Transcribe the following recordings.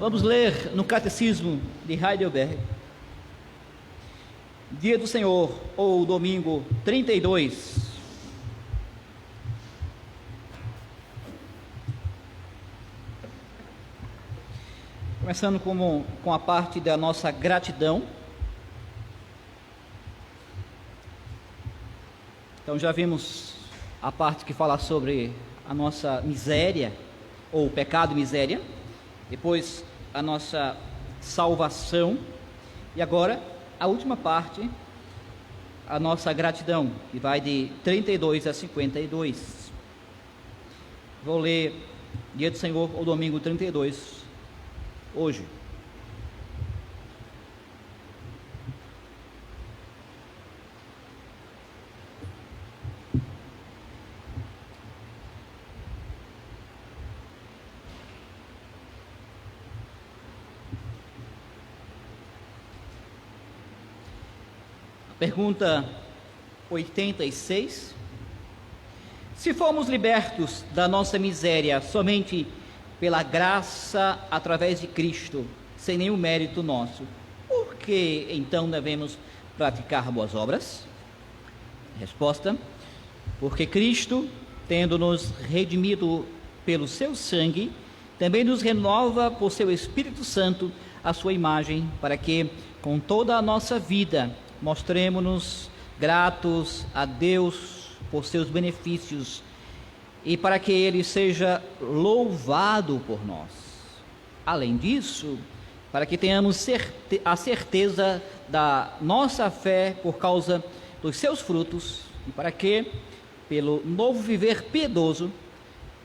Vamos ler no Catecismo de Heidelberg, Dia do Senhor, ou domingo 32. Começando com a parte da nossa gratidão. Então já vimos a parte que fala sobre a nossa miséria, ou pecado e miséria. Depois a nossa salvação. E agora a última parte, a nossa gratidão, que vai de 32 a 52. Vou ler Dia do Senhor, ou domingo 32, hoje. Pergunta 86. Se fomos libertos da nossa miséria somente pela graça através de Cristo, sem nenhum mérito nosso, por que então devemos praticar boas obras? Resposta: porque Cristo, tendo-nos redimido pelo seu sangue, também nos renova por seu Espírito Santo a sua imagem, para que, com toda a nossa vida, mostremo-nos gratos a Deus por seus benefícios e para que Ele seja louvado por nós. Além disso, para que tenhamos a certeza da nossa fé por causa dos seus frutos e para que, pelo novo viver piedoso,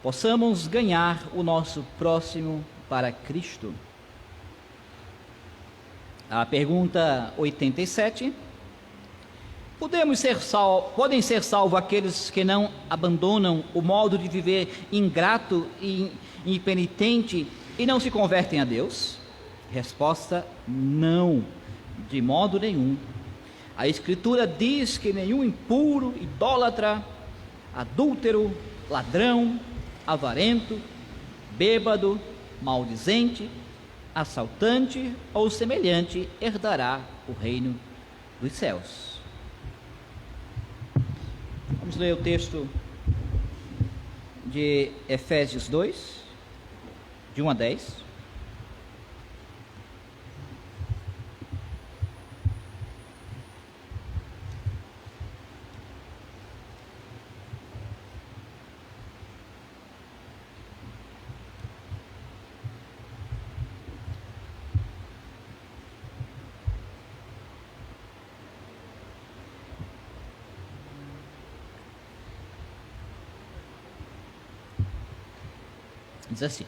possamos ganhar o nosso próximo para Cristo. A pergunta 87. Podem ser salvos aqueles que não abandonam o modo de viver ingrato e impenitente e não se convertem a Deus? Resposta: não, de modo nenhum. A Escritura diz que nenhum impuro, idólatra, adúltero, ladrão, avarento, bêbado, maldizente, assaltante ou semelhante herdará o reino dos céus. Vamos ler o texto de Efésios 2, de 1 a 10. Diz assim: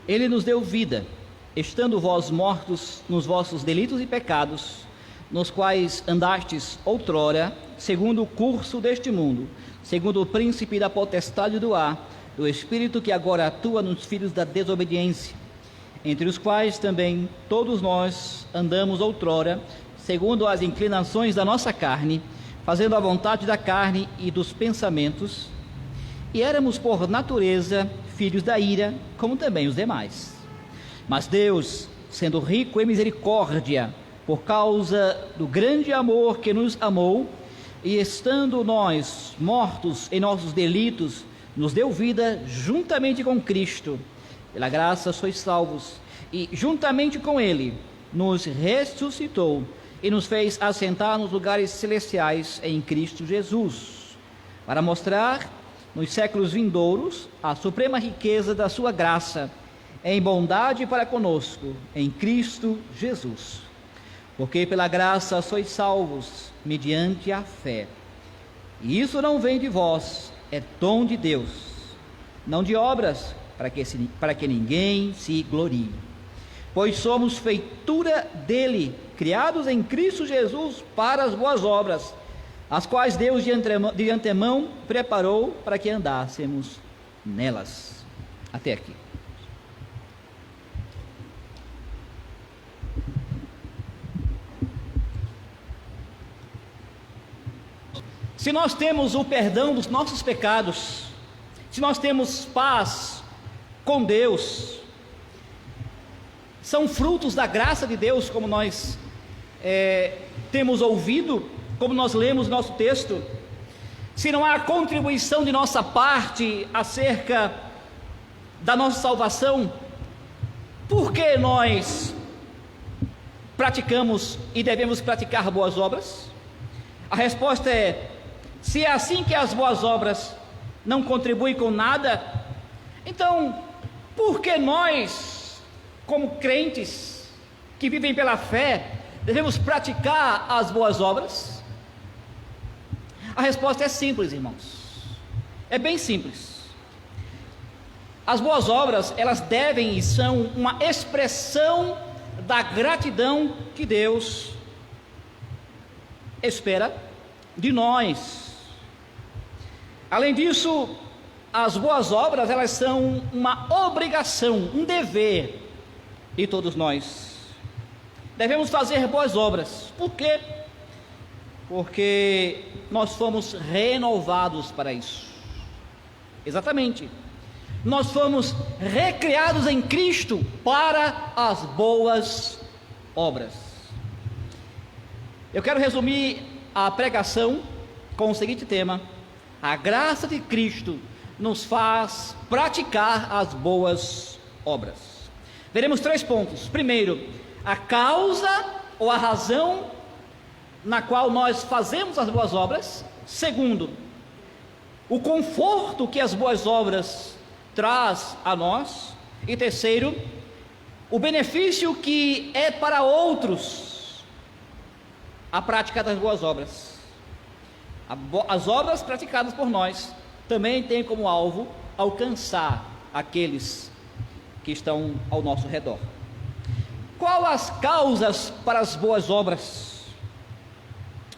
Ele nos deu vida, estando vós mortos nos vossos delitos e pecados, nos quais andastes outrora, segundo o curso deste mundo, segundo o príncipe da potestade do ar, do espírito que agora atua nos filhos da desobediência, entre os quais também todos nós andamos outrora, segundo as inclinações da nossa carne, fazendo a vontade da carne e dos pensamentos, e éramos por natureza filhos da ira, como também os demais. Mas Deus, sendo rico em misericórdia, por causa do grande amor que nos amou, e estando nós mortos em nossos delitos, nos deu vida juntamente com Cristo. Pela graça sois salvos, e juntamente com Ele nos ressuscitou e nos fez assentar nos lugares celestiais em Cristo Jesus, para mostrar nos séculos vindouros a suprema riqueza da sua graça, em bondade para conosco, em Cristo Jesus. Porque pela graça sois salvos, mediante a fé. E isso não vem de vós, é dom de Deus, não de obras, para que ninguém se glorie. Pois somos feitura dele, criados em Cristo Jesus para as boas obras, as quais Deus de antemão preparou para que andássemos nelas. Até aqui. Se nós temos o perdão dos nossos pecados, se nós temos paz com Deus, são frutos da graça de Deus, como nós temos ouvido, como nós lemos no nosso texto, se não há contribuição de nossa parte acerca da nossa salvação, por que nós praticamos e devemos praticar boas obras? A resposta é: se é assim que as boas obras não contribuem com nada, então por que nós, como crentes que vivem pela fé, devemos praticar as boas obras? A resposta é simples, irmãos, é bem simples. As boas obras, elas devem e são uma expressão da gratidão que Deus espera de nós. Além disso, as boas obras, elas são uma obrigação, um dever de todos nós. Devemos fazer boas obras. Por quê? Porque nós fomos renovados para isso. Exatamente. Nós fomos recriados em Cristo para as boas obras. Eu quero resumir a pregação com o seguinte tema: a graça de Cristo nos faz praticar as boas obras. Veremos 3 pontos. Primeiro, a causa ou a razão na qual nós fazemos as boas obras. Segundo, o conforto que as boas obras traz a nós. E terceiro, o benefício que é para outros a prática das boas obras. As obras praticadas por nós também têm como alvo alcançar aqueles que estão ao nosso redor. Qual as causas para as boas obras?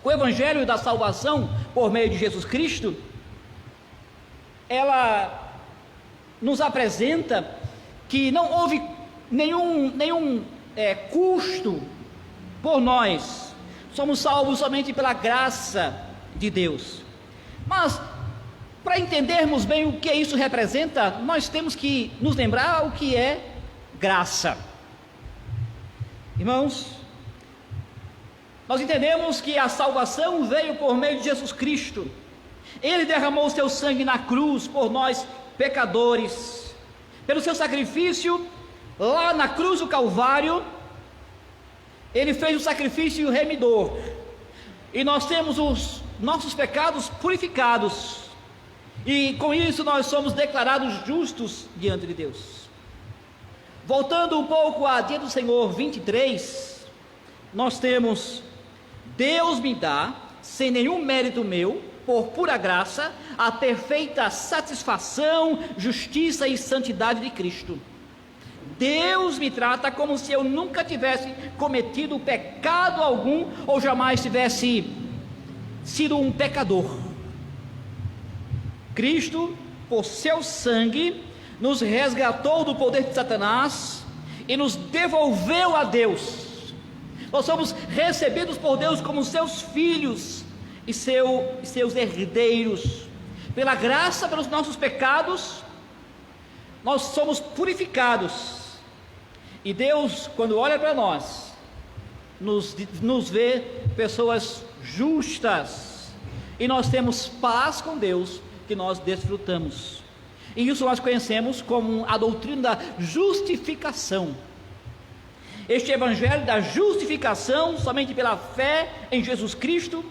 O Evangelho da salvação por meio de Jesus Cristo, ela nos apresenta que não houve nenhum custo por nós. Somos salvos somente pela graça de Deus. Mas para entendermos bem o que isso representa, nós temos que nos lembrar o que é graça. Irmãos, nós entendemos que a salvação veio por meio de Jesus Cristo. Ele derramou o seu sangue na cruz por nós pecadores. Pelo seu sacrifício lá na cruz do Calvário, ele fez o sacrifício remidor, e nós temos os nossos pecados purificados, e com isso nós somos declarados justos diante de Deus. Voltando um pouco a Dia do Senhor 23, nós temos: Deus me dá, sem nenhum mérito meu, por pura graça, a perfeita satisfação, justiça e santidade de Cristo. Deus me trata como se eu nunca tivesse cometido pecado algum, ou jamais tivesse sido um pecador. Cristo, por seu sangue, nos resgatou do poder de Satanás e nos devolveu a Deus. Nós somos recebidos por Deus como seus filhos e seus herdeiros. Pela graça, pelos nossos pecados, nós somos purificados. E Deus, quando olha para nós, nos vê pessoas justas, e nós temos paz com Deus, que nós desfrutamos. E isso nós conhecemos como a doutrina da justificação. Este evangelho da justificação, somente pela fé em Jesus Cristo,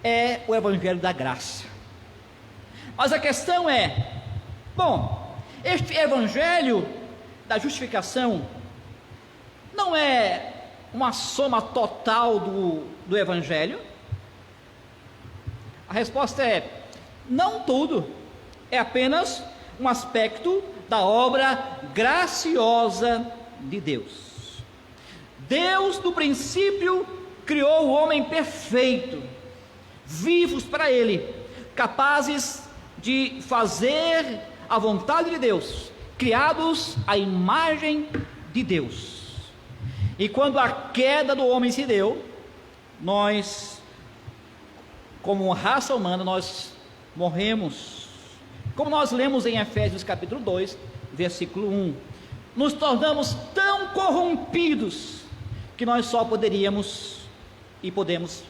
é o evangelho da graça. Mas a questão é: bom, este evangelho da justificação não é uma soma total do evangelho? A resposta é: não tudo, é apenas um aspecto da obra graciosa de Deus. Deus, no princípio, criou o homem perfeito, vivos para Ele, capazes de fazer a vontade de Deus, criados à imagem de Deus. E quando a queda do homem se deu, nós, como raça humana, nós morremos. Como nós lemos em Efésios capítulo 2, versículo 1: nos tornamos tão corrompidos que nós só poderíamos e podemos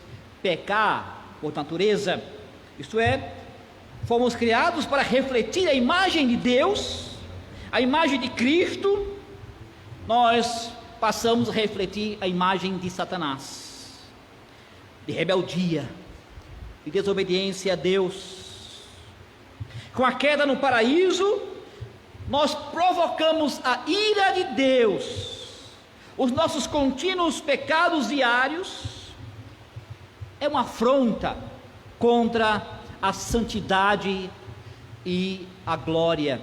pecar por natureza. Isto é, fomos criados para refletir a imagem de Deus, a imagem de Cristo. Nós passamos a refletir a imagem de Satanás, de rebeldia, de desobediência a Deus. Com a queda no paraíso, nós provocamos a ira de Deus. Os nossos contínuos pecados diários é uma afronta contra a santidade e a glória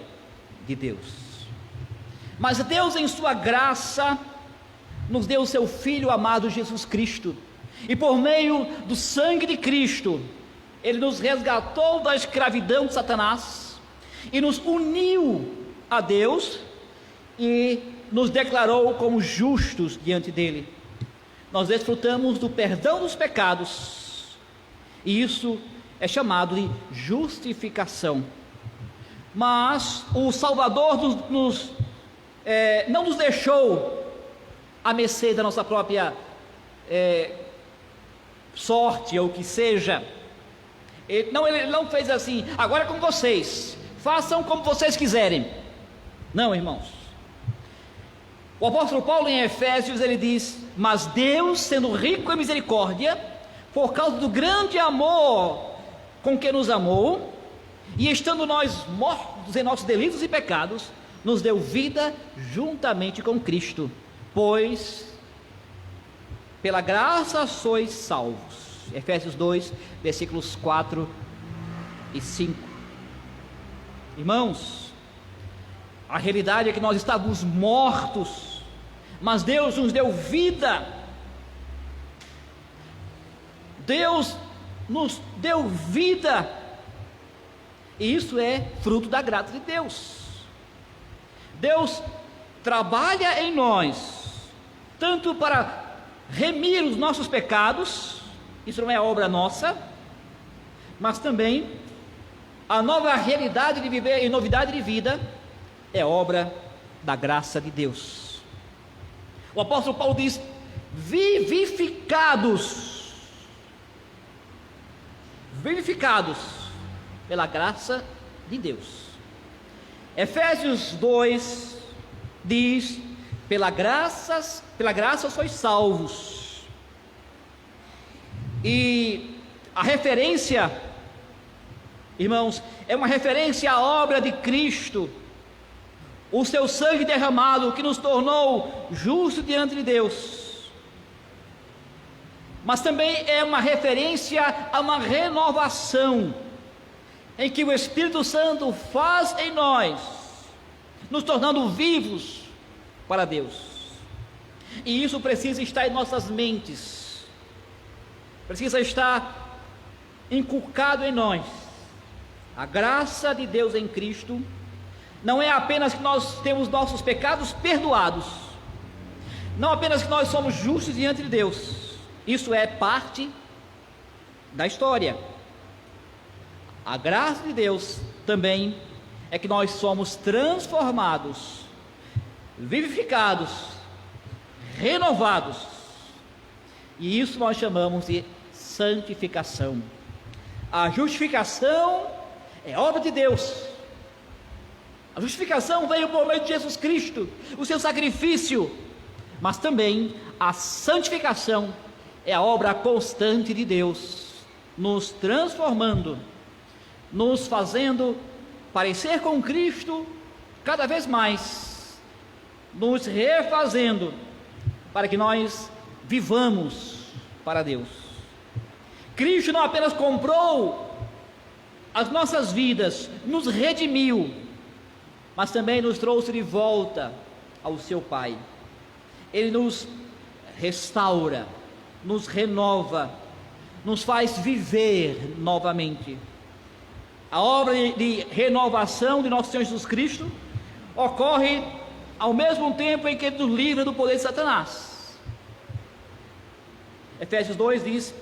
de Deus. Mas Deus, em sua graça, nos deu o seu Filho amado Jesus Cristo, e por meio do sangue de Cristo, Ele nos resgatou da escravidão de Satanás, e nos uniu a Deus, e nos declarou como justos diante dEle. Nós desfrutamos do perdão dos pecados, e isso é chamado de justificação. Mas o Salvador não nos deixou à mercê da nossa própria sorte, ou o que seja. Ele não fez assim: agora é com vocês, façam como vocês quiserem. Não, irmãos. O apóstolo Paulo, em Efésios, ele diz: mas Deus, sendo rico em misericórdia, por causa do grande amor com que nos amou, e estando nós mortos em nossos delitos e pecados, nos deu vida juntamente com Cristo, pois pela graça sois salvos. Efésios 2, versículos 4 e 5. Irmãos, a realidade é que nós estávamos mortos, mas Deus nos deu vida. Deus nos deu vida, e isso é fruto da graça de Deus. Deus trabalha em nós, tanto para remir os nossos pecados, isso não é obra nossa, mas também a nova realidade de viver em novidade de vida é obra da graça de Deus. O apóstolo Paulo diz: vivificados pela graça de Deus. Efésios 2 diz: pela graça sois salvos. E a referência, irmãos, é uma referência à obra de Cristo, o seu sangue derramado que nos tornou justos diante de Deus. Mas também é uma referência a uma renovação, em que o Espírito Santo faz em nós, nos tornando vivos para Deus. E isso precisa estar em nossas mentes, precisa estar inculcado em nós. A graça de Deus em Cristo não é apenas que nós temos nossos pecados perdoados, não apenas que nós somos justos diante de Deus. Isso é parte da história. A graça de Deus também é que nós somos transformados, vivificados, renovados, e isso nós chamamos de santificação. A justificação é obra de Deus. A justificação veio por meio de Jesus Cristo, o seu sacrifício, mas também a santificação é a obra constante de Deus, nos transformando, nos fazendo parecer com Cristo cada vez mais, nos refazendo para que nós vivamos para Deus. Cristo não apenas comprou as nossas vidas, nos redimiu, mas também nos trouxe de volta ao seu Pai. Ele nos restaura, nos renova, nos faz viver novamente. A obra de renovação de nosso Senhor Jesus Cristo ocorre ao mesmo tempo em que Ele nos livra do poder de Satanás. Efésios 2 diz: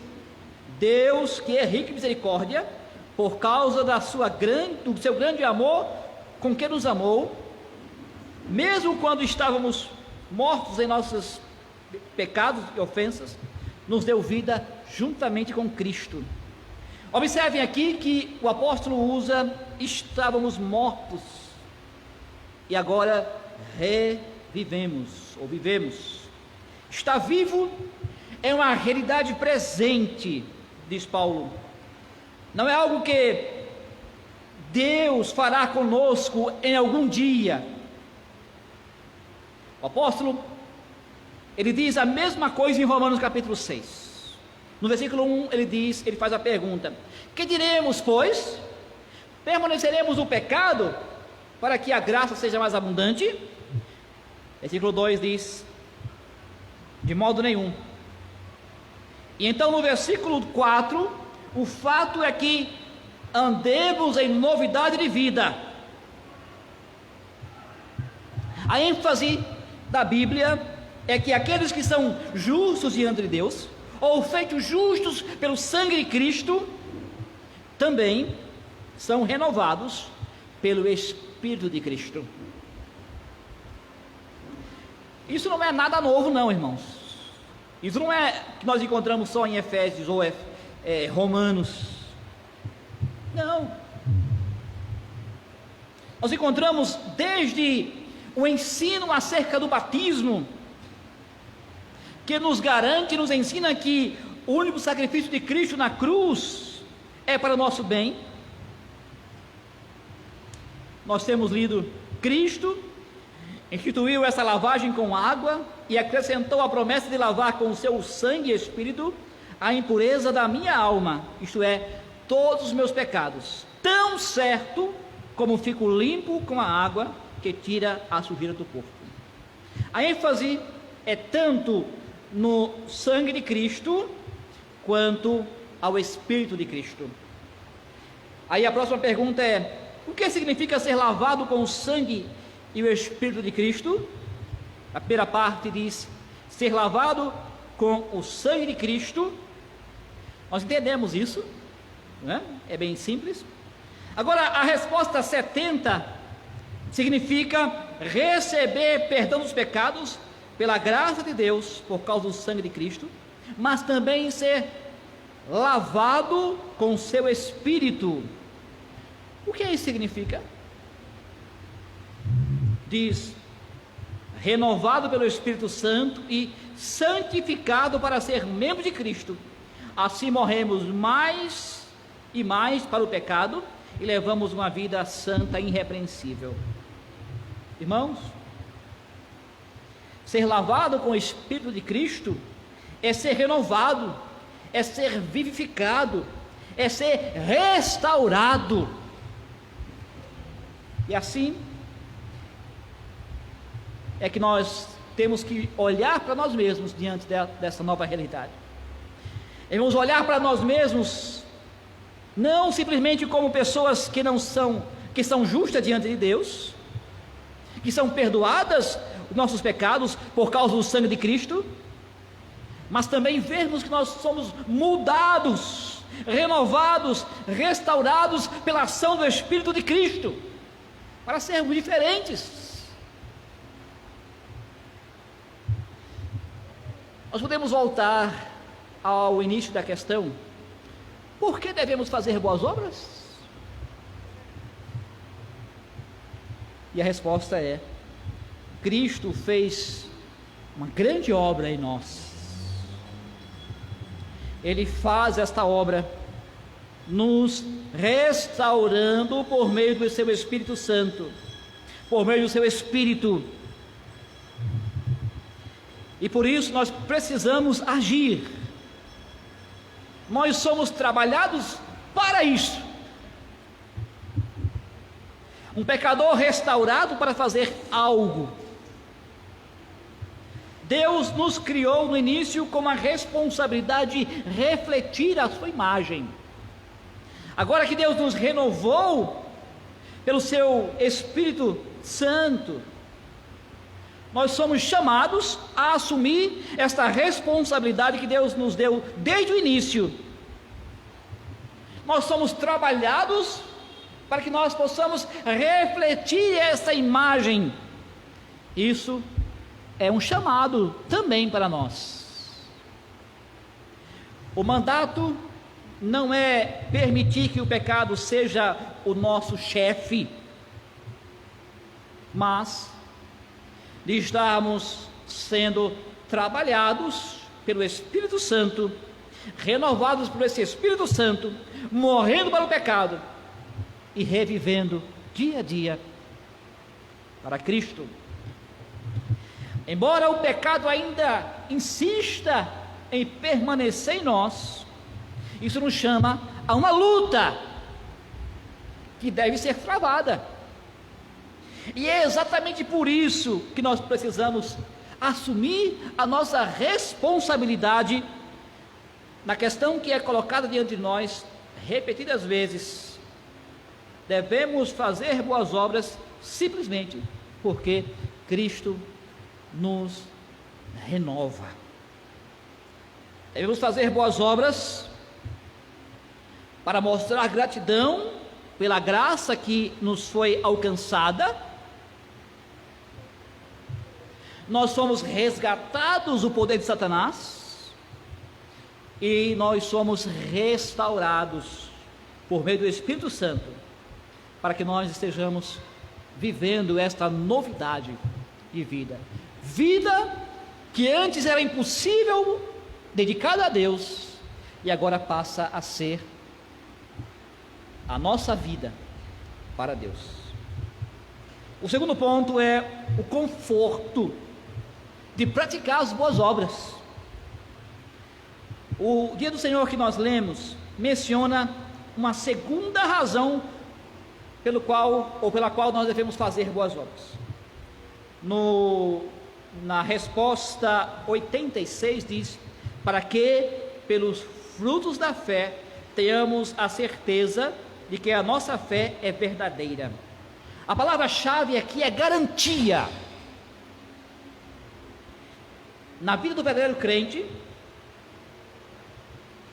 Deus, que é rico em misericórdia, por causa do seu grande amor com que nos amou, mesmo quando estávamos mortos em nossos pecados e ofensas, nos deu vida juntamente com Cristo. Observem aqui que o apóstolo usa estávamos mortos e agora revivemos ou vivemos. Estar vivo é uma realidade presente, diz Paulo. Não é algo que Deus fará conosco em algum dia. O apóstolo, ele diz a mesma coisa em Romanos capítulo 6. No versículo 1 ele faz a pergunta: que diremos, pois? Permaneceremos no pecado para que a graça seja mais abundante? Versículo 2 diz: de modo nenhum. E então no versículo 4, o fato é que andemos em novidade de vida. A ênfase da Bíblia é que aqueles que são justos diante de Deus, ou feitos justos pelo sangue de Cristo, também são renovados pelo Espírito de Cristo. Isso não é nada novo não, irmãos. Isso não é que nós encontramos só em Efésios ou Romanos. Não. Nós encontramos desde o ensino acerca do batismo, que nos garante, nos ensina que o único sacrifício de Cristo na cruz é para o nosso bem. Nós temos lido: Cristo instituiu essa lavagem com água e acrescentou a promessa de lavar com o seu sangue e espírito a impureza da minha alma, isto é, todos os meus pecados, tão certo como fico limpo com a água que tira a sujeira do corpo. A ênfase é tanto no sangue de Cristo quanto ao Espírito de Cristo. Aí a próxima pergunta é: o que significa ser lavado com o sangue e o Espírito de Cristo? A primeira parte diz: ser lavado com o sangue de Cristo. Nós entendemos isso, né? É bem simples. Agora, a resposta 70 significa receber perdão dos pecados pela graça de Deus, por causa do sangue de Cristo, mas também ser lavado com o seu Espírito. O que isso significa? Diz: renovado pelo Espírito Santo e santificado para ser membro de Cristo. Assim morremos mais e mais para o pecado e levamos uma vida santa e irrepreensível. Irmãos, ser lavado com o Espírito de Cristo é ser renovado, é ser vivificado, é ser restaurado. E assim é que nós temos que olhar para nós mesmos diante dessa nova realidade. Vamos olhar para nós mesmos não simplesmente como pessoas que são justas diante de Deus, que são perdoadas os nossos pecados por causa do sangue de Cristo, mas também vermos que nós somos mudados, renovados, restaurados pela ação do Espírito de Cristo, para sermos diferentes. Nós podemos voltar ao início da questão: por que devemos fazer boas obras? E a resposta é: Cristo fez uma grande obra em nós. Ele faz esta obra nos restaurando por meio do seu Espírito Santo, por meio do seu Espírito. E por isso nós precisamos agir. Nós somos trabalhados para isso. Um pecador restaurado para fazer algo. Deus nos criou no início com a responsabilidade de refletir a sua imagem. Agora que Deus nos renovou pelo seu Espírito Santo, nós somos chamados a assumir esta responsabilidade que Deus nos deu desde o início. Nós somos trabalhados para que nós possamos refletir essa imagem Isso é um chamado também para nós. O mandato não é permitir que o pecado seja o nosso chefe, mas de estarmos sendo trabalhados pelo Espírito Santo, renovados por esse Espírito Santo, morrendo para o pecado e revivendo dia a dia para Cristo. Embora o pecado ainda insista em permanecer em nós, isso nos chama a uma luta que deve ser travada. E é exatamente por isso que nós precisamos assumir a nossa responsabilidade na questão que é colocada diante de nós repetidas vezes. Devemos fazer boas obras simplesmente porque Cristo nos renova. Devemos fazer boas obras para mostrar gratidão pela graça que nos foi alcançada. Nós somos resgatados do poder de Satanás e nós somos restaurados por meio do Espírito Santo, para que nós estejamos vivendo esta novidade de vida. Vida que antes era impossível, dedicada a Deus, e agora passa a ser a nossa vida para Deus. O segundo ponto é o conforto de praticar as boas obras. O dia do Senhor que nós lemos menciona uma segunda razão pela qual nós devemos fazer boas obras. Na resposta 86 diz: para que pelos frutos da fé tenhamos a certeza de que a nossa fé é verdadeira. A palavra-chave aqui é garantia. Na vida do verdadeiro crente,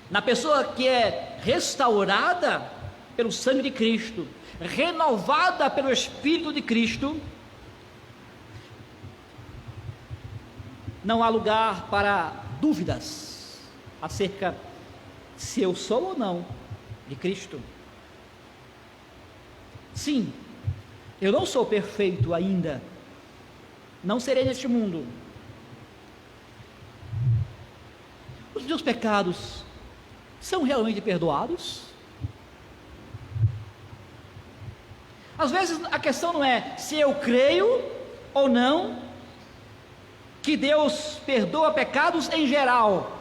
na pessoa que é restaurada pelo sangue de Cristo, renovada pelo Espírito de Cristo, não há lugar para dúvidas acerca se eu sou ou não de Cristo. Sim, eu não sou perfeito ainda, não serei neste mundo. Os meus pecados são realmente perdoados? Às vezes a questão não é se eu creio ou não que Deus perdoa pecados em geral.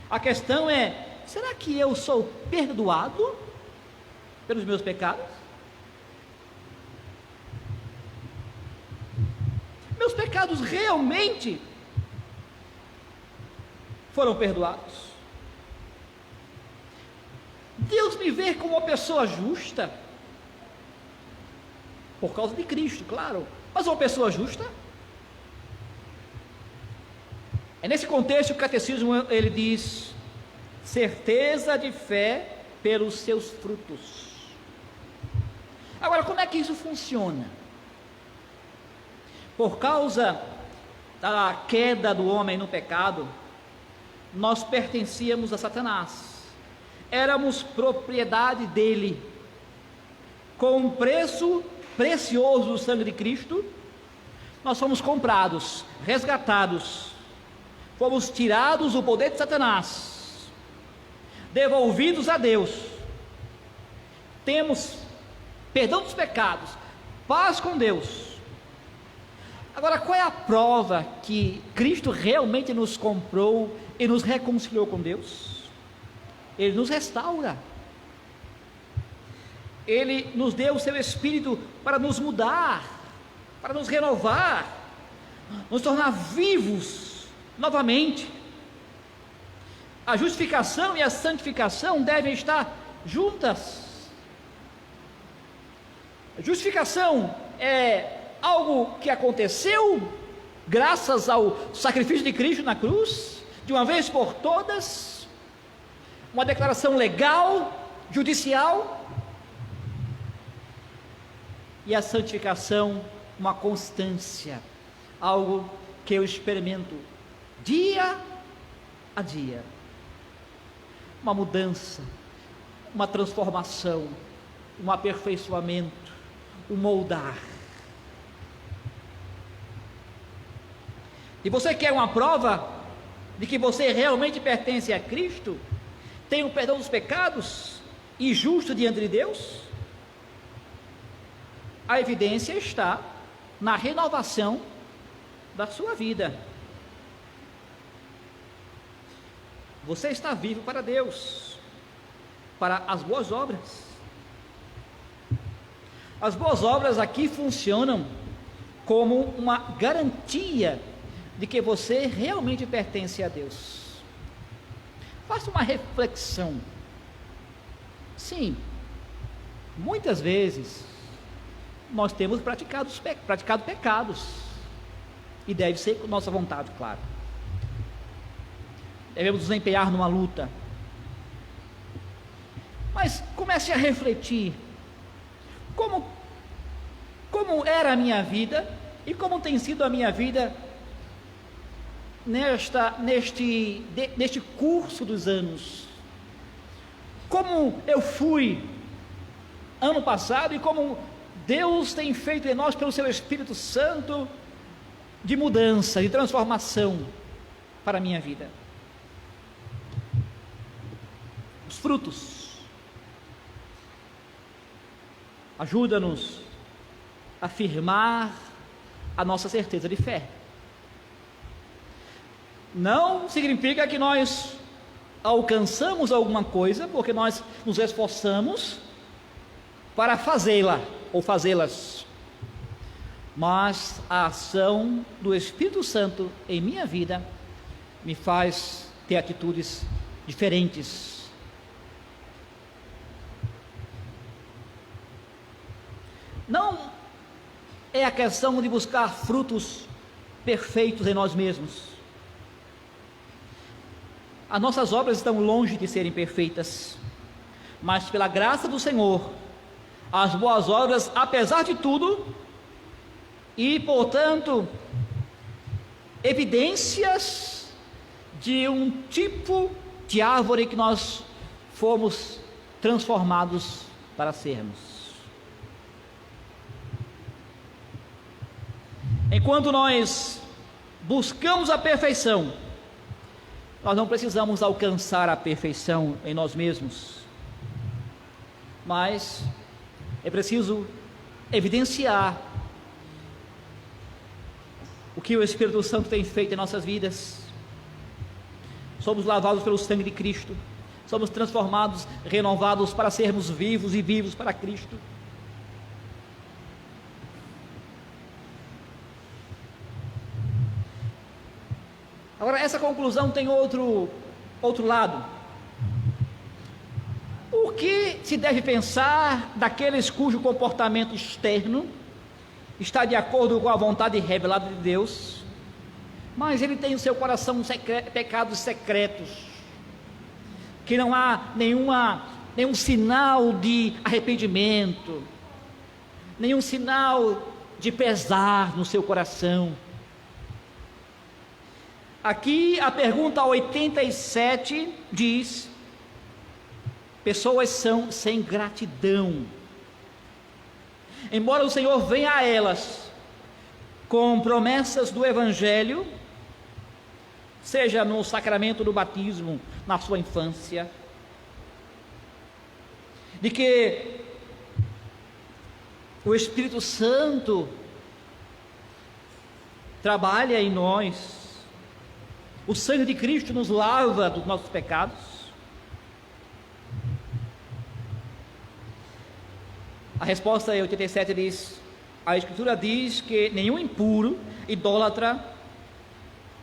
A questão é: será que eu sou perdoado pelos meus pecados? Meus pecados realmente foram perdoados? Deus me vê como uma pessoa justa, por causa de Cristo, claro, mas uma pessoa justa? É nesse contexto que o catecismo ele diz: certeza de fé pelos seus frutos. Agora, como é que isso funciona? Por causa da queda do homem no pecado, nós pertencíamos a Satanás, éramos propriedade dele. Com um preço precioso do sangue de Cristo, nós fomos comprados, resgatados, fomos tirados do poder de Satanás, devolvidos a Deus, temos perdão dos pecados, paz com Deus. Agora, qual é a prova que Cristo realmente nos comprou e nos reconciliou com Deus? Ele nos restaura, Ele nos deu o seu Espírito para nos mudar, para nos renovar, nos tornar vivos novamente. A justificação e a santificação devem estar juntas. A justificação é algo que aconteceu graças ao sacrifício de Cristo na cruz, de uma vez por todas, uma declaração legal, judicial. E a santificação uma constância, algo que eu experimento dia a dia, uma mudança, uma transformação, um aperfeiçoamento, um moldar. E você quer uma prova de que você realmente pertence a Cristo, tem o perdão dos pecados e justo diante de Deus? A evidência está na renovação da sua vida. Você está vivo para Deus, para as boas obras. As boas obras aqui funcionam como uma garantia de que você realmente pertence a Deus. Faça uma reflexão. Sim, muitas vezes nós temos praticado pecados, e deve ser com nossa vontade, claro. Devemos nos empenhar numa luta. Mas comece a refletir como era a minha vida e como tem sido a minha vida neste curso dos anos. Como eu fui ano passado e como Deus tem feito em nós pelo seu Espírito Santo de mudança, de transformação para a minha vida. Os frutos. Ajuda-nos a afirmar a nossa certeza de fé. Não significa que nós alcançamos alguma coisa, porque nós nos esforçamos para fazê-la ou fazê-las, mas a ação do Espírito Santo em minha vida me faz ter atitudes diferentes. Não é a questão de buscar frutos perfeitos em nós mesmos. As nossas obras estão longe de serem perfeitas, mas pela graça do Senhor, as boas obras, apesar de tudo, e portanto, evidências de um tipo de árvore que nós fomos transformados para sermos. Enquanto nós buscamos a perfeição, nós não precisamos alcançar a perfeição em nós mesmos, mas é preciso evidenciar o que o Espírito Santo tem feito em nossas vidas. Somos lavados pelo sangue de Cristo, somos transformados, renovados para sermos vivos e vivos para Cristo. Agora, essa conclusão tem outro lado. O que se deve pensar daqueles cujo comportamento externo está de acordo com a vontade revelada de Deus, mas ele tem no seu coração pecados secretos, que não há nenhum sinal de arrependimento, nenhum sinal de pesar no seu coração? Aqui a pergunta 87 diz: pessoas são sem gratidão, embora o Senhor venha a elas com promessas do Evangelho, seja no sacramento do batismo, na sua infância, de que o Espírito Santo trabalha em nós, o sangue de Cristo nos lava dos nossos pecados. A resposta em 87 diz: a Escritura diz que nenhum impuro, idólatra,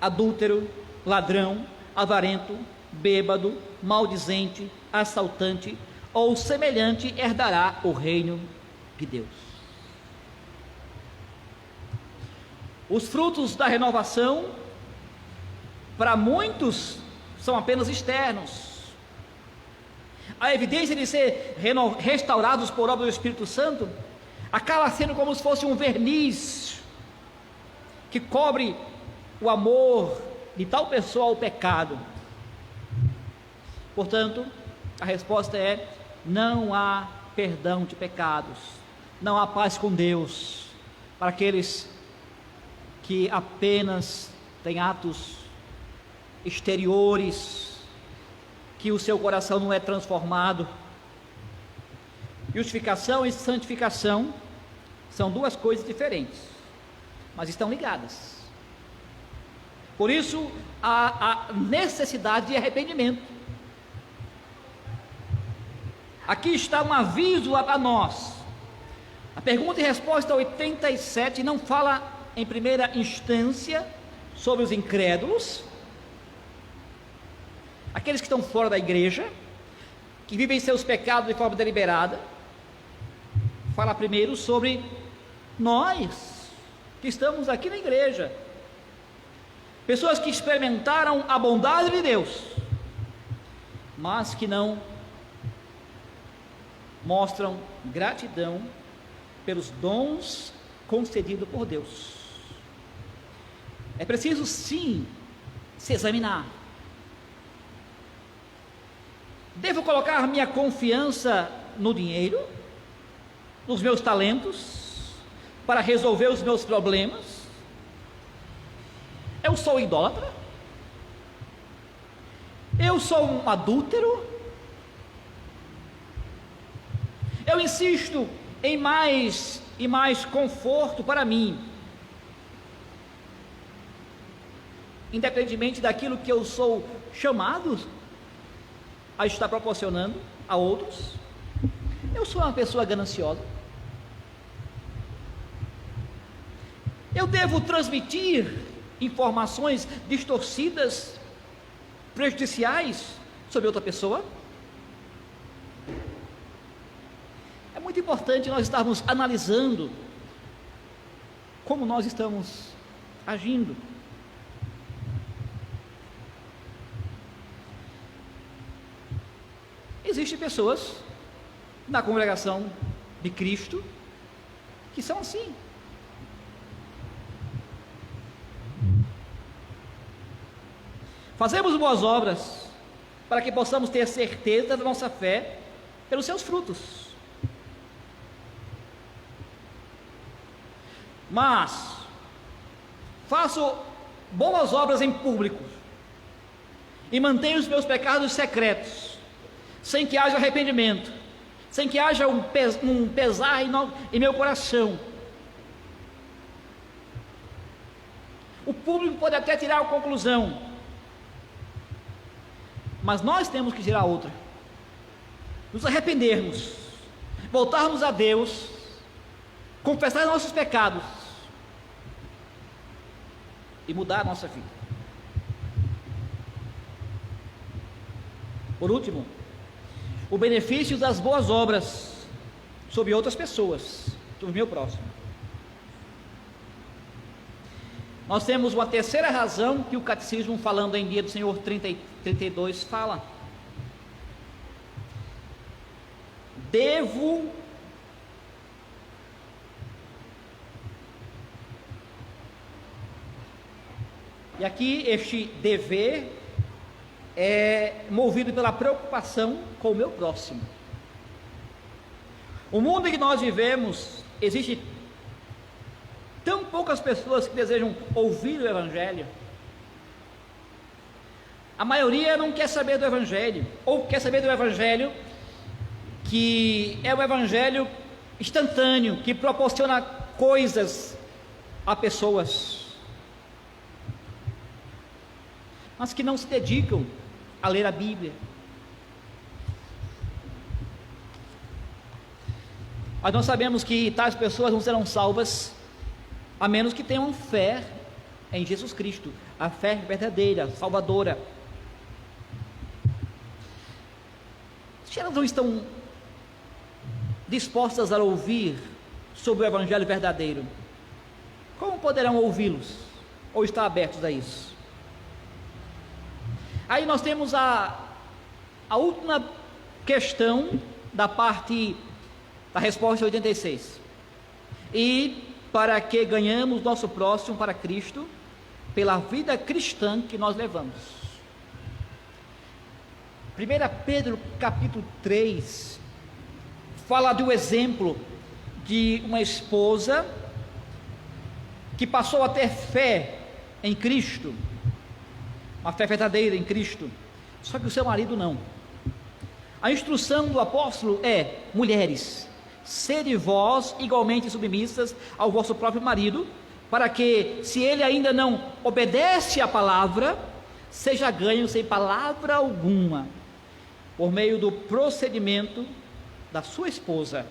adúltero, ladrão, avarento, bêbado, maldizente, assaltante ou semelhante herdará o reino de Deus. Os frutos da renovação, para muitos, são apenas externos. A evidência de ser restaurados por obra do Espírito Santo acaba sendo como se fosse um verniz que cobre o amor de tal pessoa ao pecado. Portanto, a resposta é: não há perdão de pecados, não há paz com Deus para aqueles que apenas têm atos exteriores, que o seu coração não é transformado. Justificação e santificação são duas coisas diferentes, mas estão ligadas. Por isso, há necessidade de arrependimento. Aqui está um aviso a nós. A pergunta e resposta 87 não fala em primeira instância sobre os incrédulos, aqueles que estão fora da igreja, que vivem seus pecados de forma deliberada. Fala primeiro sobre nós, que estamos aqui na igreja, pessoas que experimentaram a bondade de Deus, mas que não mostram gratidão pelos dons concedidos por Deus. É preciso sim se examinar. Devo colocar minha confiança no dinheiro, nos meus talentos, para resolver os meus problemas? Eu sou idólatra? Eu sou um adúltero? Eu insisto em mais e mais conforto para mim, independentemente daquilo que eu sou chamado a estar proporcionando a outros? Eu sou uma pessoa gananciosa? Eu devo transmitir informações distorcidas, prejudiciais sobre outra pessoa? É muito importante nós estarmos analisando como nós estamos agindo. Existem pessoas na congregação de Cristo que são assim. Fazemos boas obras para que possamos ter certeza da nossa fé pelos seus frutos. Mas faço boas obras em público e mantenho os meus pecados secretos, sem que haja arrependimento, sem que haja um pesar em meu coração. O público pode até tirar a conclusão, mas nós temos que tirar outra: nos arrependermos, voltarmos a Deus, confessar nossos pecados e mudar a nossa vida. Por último, o benefício das boas obras sobre outras pessoas, sobre o meu próximo. Nós temos uma terceira razão que o Catecismo, falando em Dia do Senhor 32, fala: devo e aqui este dever é movido pela preocupação com o meu próximo. O mundo em que nós vivemos, existe tão poucas pessoas que desejam ouvir o Evangelho. A maioria não quer saber do Evangelho, ou quer saber do Evangelho que é o Evangelho instantâneo, que proporciona coisas a pessoas, mas que não se dedicam a ler a Bíblia. Mas nós sabemos que tais pessoas não serão salvas a menos que tenham fé em Jesus Cristo, a fé verdadeira, salvadora. Se elas não estão dispostas a ouvir sobre o Evangelho verdadeiro, como poderão ouvi-los ou estar abertos a isso? Aí nós temos a última questão da parte da resposta 86. E para que ganhamos nosso próximo para Cristo, pela vida cristã que nós levamos. 1 Pedro capítulo 3 fala do exemplo de uma esposa que passou a ter fé em Cristo, uma fé verdadeira em Cristo, só que o seu marido não. A instrução do apóstolo é: mulheres, sede vós igualmente submissas ao vosso próprio marido, para que, se ele ainda não obedece à palavra, seja ganho sem palavra alguma, por meio do procedimento da sua esposa,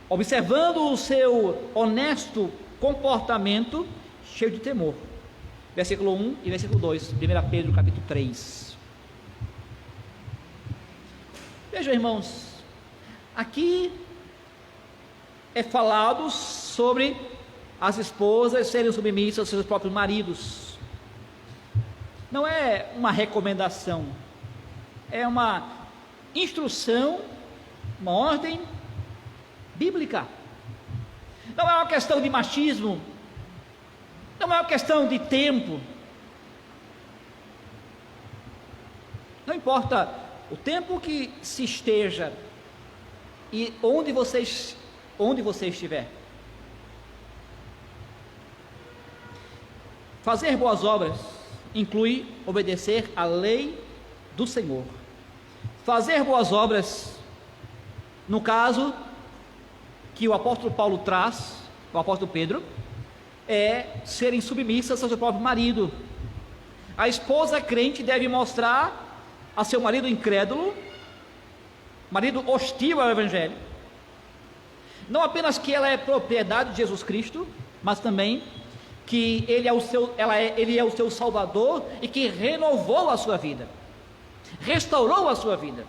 observando o seu honesto comportamento, cheio de temor. Versículo 1 e versículo 2, 1 Pedro capítulo 3. Vejam, irmãos, aqui é falado sobre as esposas serem submissas aos seus próprios maridos. Não é uma recomendação, é uma instrução, uma ordem bíblica. Não é uma questão de machismo, não é uma questão de tempo. Não importa o tempo que se esteja e onde você estiver. Fazer boas obras inclui obedecer à lei do Senhor. Fazer boas obras, no caso que o apóstolo Paulo traz, o apóstolo Pedro, é serem submissas ao seu próprio marido. A esposa crente deve mostrar a seu marido incrédulo, marido hostil ao Evangelho, não apenas que ela é propriedade de Jesus Cristo, mas também que ele é o seu Salvador e que renovou a sua vida, restaurou a sua vida,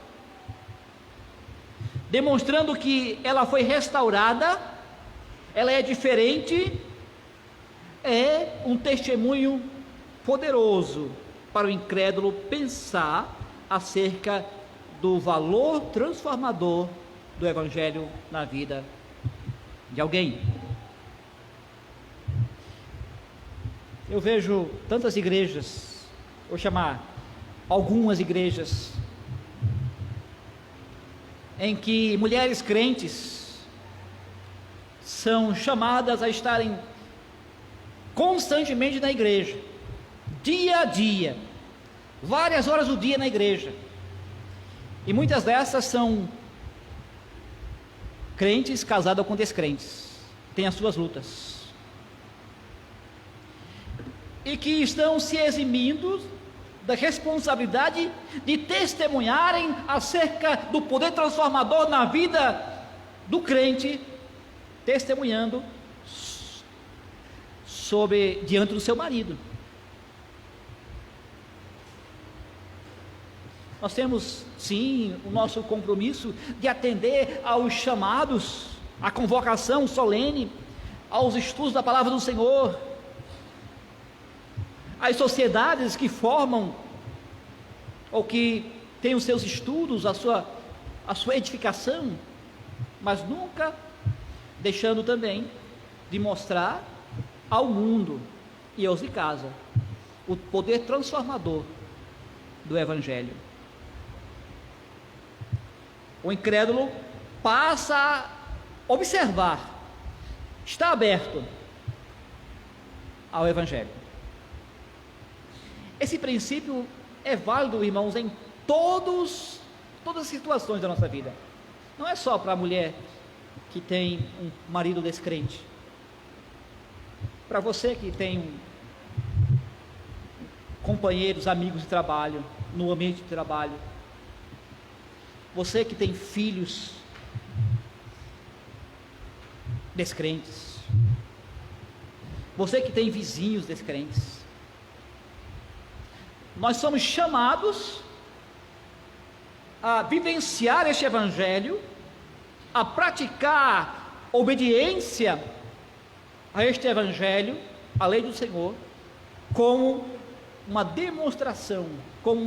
demonstrando que ela foi restaurada, ela é diferente, é um testemunho poderoso para o incrédulo pensar acerca do valor transformador do Evangelho na vida de alguém. Eu vejo tantas igrejas, vou chamar algumas igrejas, em que mulheres crentes são chamadas a estarem constantemente na igreja, dia a dia, várias horas do dia na igreja, e muitas dessas são crentes casadas com descrentes, têm as suas lutas, e que estão se eximindo da responsabilidade de testemunharem acerca do poder transformador na vida do crente, testemunhando diante do seu marido. Nós temos sim o nosso compromisso de atender aos chamados, à convocação solene, aos estudos da palavra do Senhor, as sociedades que formam ou que têm os seus estudos, a sua edificação, mas nunca deixando também de mostrar ao mundo e aos de casa o poder transformador do Evangelho. O incrédulo passa a observar, está aberto ao Evangelho. Esse princípio é válido, irmãos, em todas as situações da nossa vida. Não é só para a mulher que tem um marido descrente. Para você que tem companheiros, amigos de trabalho, no ambiente de trabalho. Você que tem filhos descrentes. Você que tem vizinhos descrentes. Nós somos chamados a vivenciar este Evangelho, a praticar obediência a este Evangelho, a lei do Senhor, como uma demonstração, como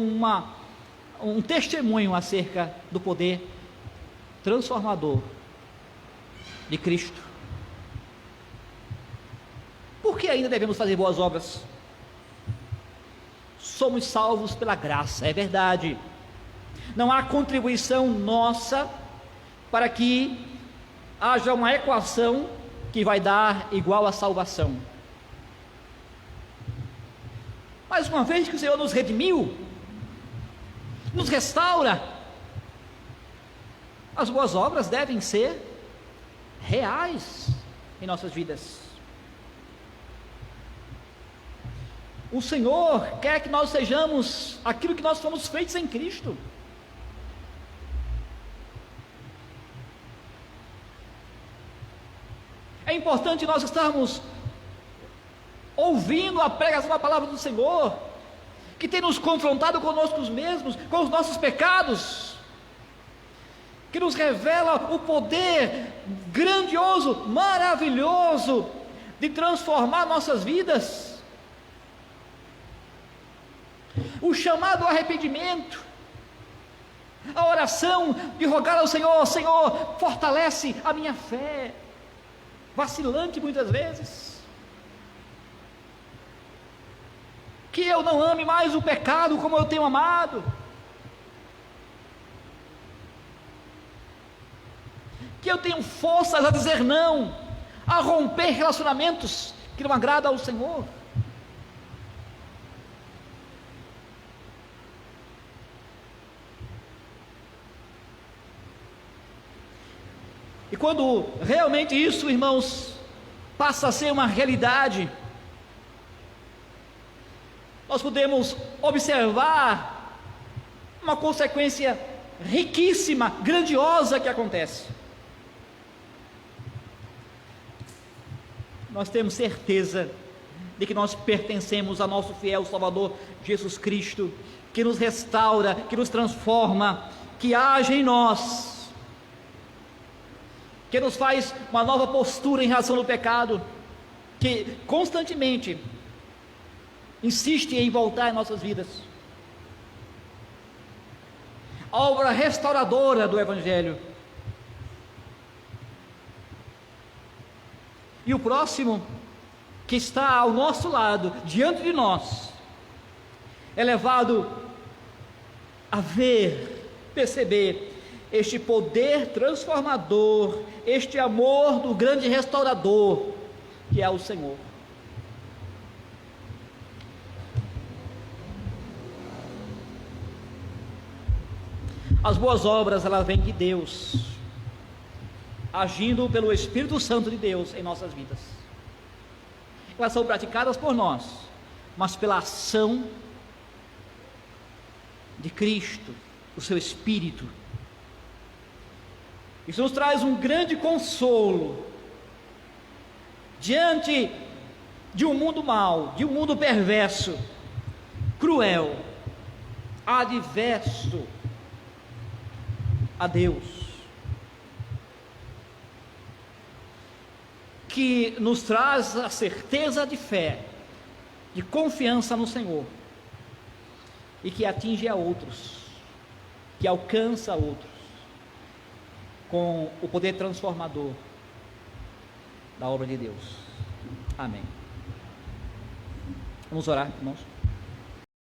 um testemunho acerca do poder transformador de Cristo. que ainda devemos fazer boas obras? Somos salvos pela graça, é verdade. Não há contribuição nossa para que haja uma equação que vai dar igual à salvação. Mas uma vez que o Senhor nos redimiu, nos restaura, as boas obras devem ser reais em nossas vidas. O Senhor quer que nós sejamos aquilo que nós fomos feitos em Cristo. É importante nós estarmos ouvindo a pregação da palavra do Senhor, que tem nos confrontado conosco mesmos, com os nossos pecados, que nos revela o poder grandioso, maravilhoso, de transformar nossas vidas, o chamado ao arrependimento, a oração de rogar ao Senhor: Senhor, fortalece a minha fé, vacilante muitas vezes, que eu não ame mais o pecado como eu tenho amado, que eu tenho forças a dizer não, a romper relacionamentos que não agradam ao Senhor. E quando realmente isso, irmãos, passa a ser uma realidade, nós podemos observar uma consequência riquíssima, grandiosa que acontece. Nós temos certeza de que nós pertencemos ao nosso fiel Salvador Jesus Cristo, que nos restaura, que nos transforma, que age em nós, que nos faz uma nova postura em relação ao pecado, que constantemente insiste em voltar em nossas vidas. A obra restauradora do Evangelho. E o próximo que está ao nosso lado, diante de nós, é levado a ver, perceber este poder transformador, este amor do grande restaurador, que é o Senhor. As boas obras, elas vêm de Deus, agindo pelo Espírito Santo de Deus em nossas vidas. Elas são praticadas por nós, mas pela ação de Cristo, o seu Espírito. Isso nos traz um grande consolo diante de um mundo mau, de um mundo perverso, cruel, adverso a Deus, que nos traz a certeza de fé, de confiança no Senhor, e que atinge a outros, que alcança a outros, com o poder transformador da obra de Deus. Amém. Vamos orar, irmãos.